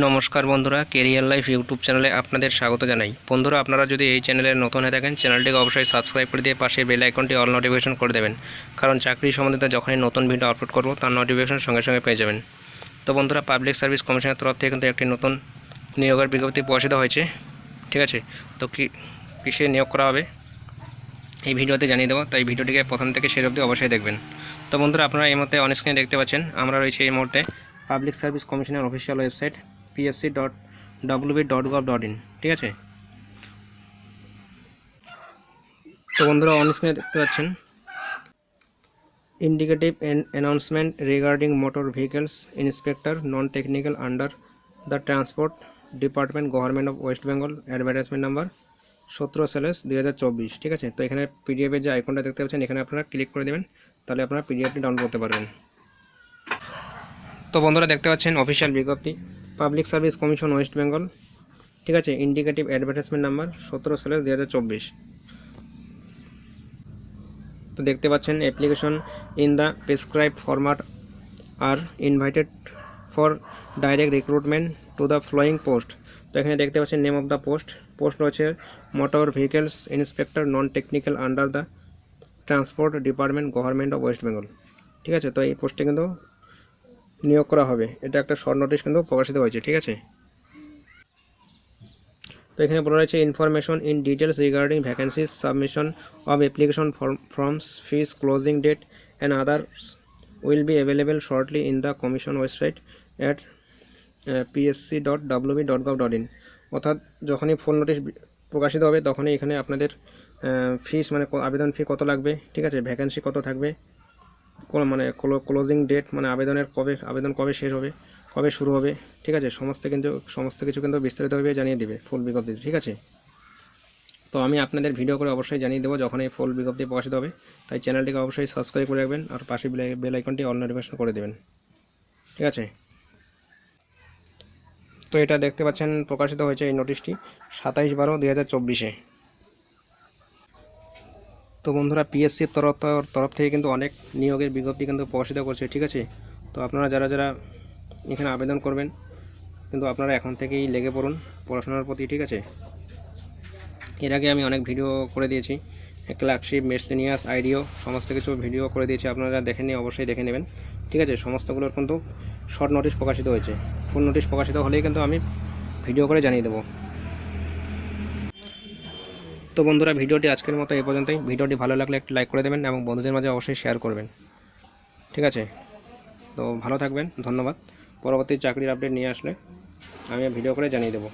নমস্কার বন্ধুরা, career life YouTube চ্যানেলে আপনাদের স্বাগত জানাই। বন্ধুরা, আপনারা যদি এই চ্যানেলে নতুন হয়ে থাকেন, চ্যানেলটিকে অবশ্যই সাবস্ক্রাইব করে দিয়ে পাশে বেল আইকনটি অল নোটিফিকেশন করে দেবেন, কারণ চাকরি সম্বন্ধিত যখনই নতুন ভিডিও আপলোড করব তার নোটিফিকেশন সঙ্গে সঙ্গে পেয়ে যাবেন। তো বন্ধুরা, পাবলিক সার্ভিস কমিশনের তরফ থেকে কিন্তু একটি নতুন নিয়োগের বিজ্ঞপ্তি প্রকাশিত হয়েছে। ঠিক আছে, তো কিসে নিয়োগ করা হবে এই ভিডিওতে জানিয়ে দেবো, তাই ভিডিওটিকে প্রথম থেকে শেষ অবধি অবশ্যই দেখবেন। তো বন্ধুরা, আপনারা এই মুহূর্তে অনস্ক্রিনে দেখতে পাচ্ছেন আমরা রয়েছে এই মুহূর্তে পাবলিক সার্ভিস কমিশনের অফিসিয়াল ওয়েবসাইট psc.wb.gov.in। ঠিক আছে, তো বন্ধুরা অনস্ক্রিনে দেখতে পাচ্ছেন indicative announcement regarding motor vehicles inspector non technical under the transport department government of West Bengal advertisement number 17/2024। ঠিক আছে, তো এখানে পিডিএফের যে আইকনটা দেখতে পাচ্ছেন এখানে আপনারা ক্লিক করে দেবেন, তাহলে আপনারা পিডিএফটি ডাউনলোড করতে পারবেন। তো বন্ধুরা দেখতে পাচ্ছেন অফিসিয়াল বিজ্ঞপ্তি public service commission West Bengal. ঠিক আছে, ইন্ডিকেটিভ অ্যাডভার্টাইজমেন্ট নাম্বার 17/2024। তো দেখতে পাচ্ছেন application in the prescribed format are invited for direct recruitment to the following post. তো এখানে দেখতে পাচ্ছেন নেম অফ দ্য পোস্ট রয়েছে motor vehicles inspector non technical under the transport department government of West Bengal. ঠিক আছে, তো এই পোস্টে কিন্তু নিয়োগ করা হবে, এটা একটা শর্ট নোটিশ কিন্তু প্রকাশিত হয়েছে। ঠিক আছে, তো এখানে বলা রয়েছে information in details regarding vacancies submission of application forms fees closing date and others will be available shortly in the commission website at psc.wb.gov.in। অর্থাৎ যখনই ফুল নোটিশ প্রকাশিত হবে তখনই এখানে আপনাদের ফিস মানে আবেদন ফি কত লাগবে, ঠিক আছে, ভ্যাকেন্সি কত থাকবে, মানে ক্লোজিং ডেট মানে আবেদন কবে শেষ হবে, কবে শুরু হবে, ঠিক আছে, সমস্ত কিছু কিন্তু বিস্তারিতভাবে জানিয়ে দেবে ফুল বিজ্ঞপ্তি। ঠিক আছে, তো আমি আপনাদের ভিডিও করে অবশ্যই জানিয়ে দেবো যখন এই ফুল বিজ্ঞপ্তি প্রকাশিত হবে, তাই চ্যানেলটিকে অবশ্যই সাবস্ক্রাইব করে রাখবেন আর পাশে বেল আইকনটি অল নোটিফিকেশন করে দেবেন। ঠিক আছে, তো এটা দেখতে পাচ্ছেন প্রকাশিত হয়েছে এই নোটিশটি 27/12/2024-এ। তো বন্ধুরা, পিএসসির তরফ থেকে কিন্তু অনেক নিয়োগের বিজ্ঞপ্তি কিন্তু প্রকাশিত করছে। ঠিক আছে, তো আপনারা যারা এখানে আবেদন করবেন কিন্তু আপনারা এখন থেকেই লেগে পড়ুন পড়াশোনার প্রতি। ঠিক আছে, এর আগে আমি অনেক ভিডিও করে দিয়েছি, ক্লার্কশিপ, মেসলেনিয়াস, আইডিও, সমস্ত কিছু ভিডিও করে দিয়েছি, আপনারা দেখেন অবশ্যই দেখে নেবেন। ঠিক আছে, সমস্তগুলোর কিন্তু শর্ট নোটিশ প্রকাশিত হয়েছে, ফুল নোটিশ প্রকাশিত হলেই কিন্তু আমি ভিডিও করে জানিয়ে দেবো। তো বন্ধুরা, ভিডিওটি আজকের মতো এই পর্যন্তই। ভিডিওটি ভালো লাগলে একটু লাইক করে দেবেন এবং বন্ধুদের মাঝে অবশ্যই শেয়ার করবেন। ঠিক আছে, তো ভালো থাকবেন, ধন্যবাদ। পরবর্তী চাকরির আপডেট নিয়ে আসলে আমি ভিডিও করে জানিয়ে দেবো।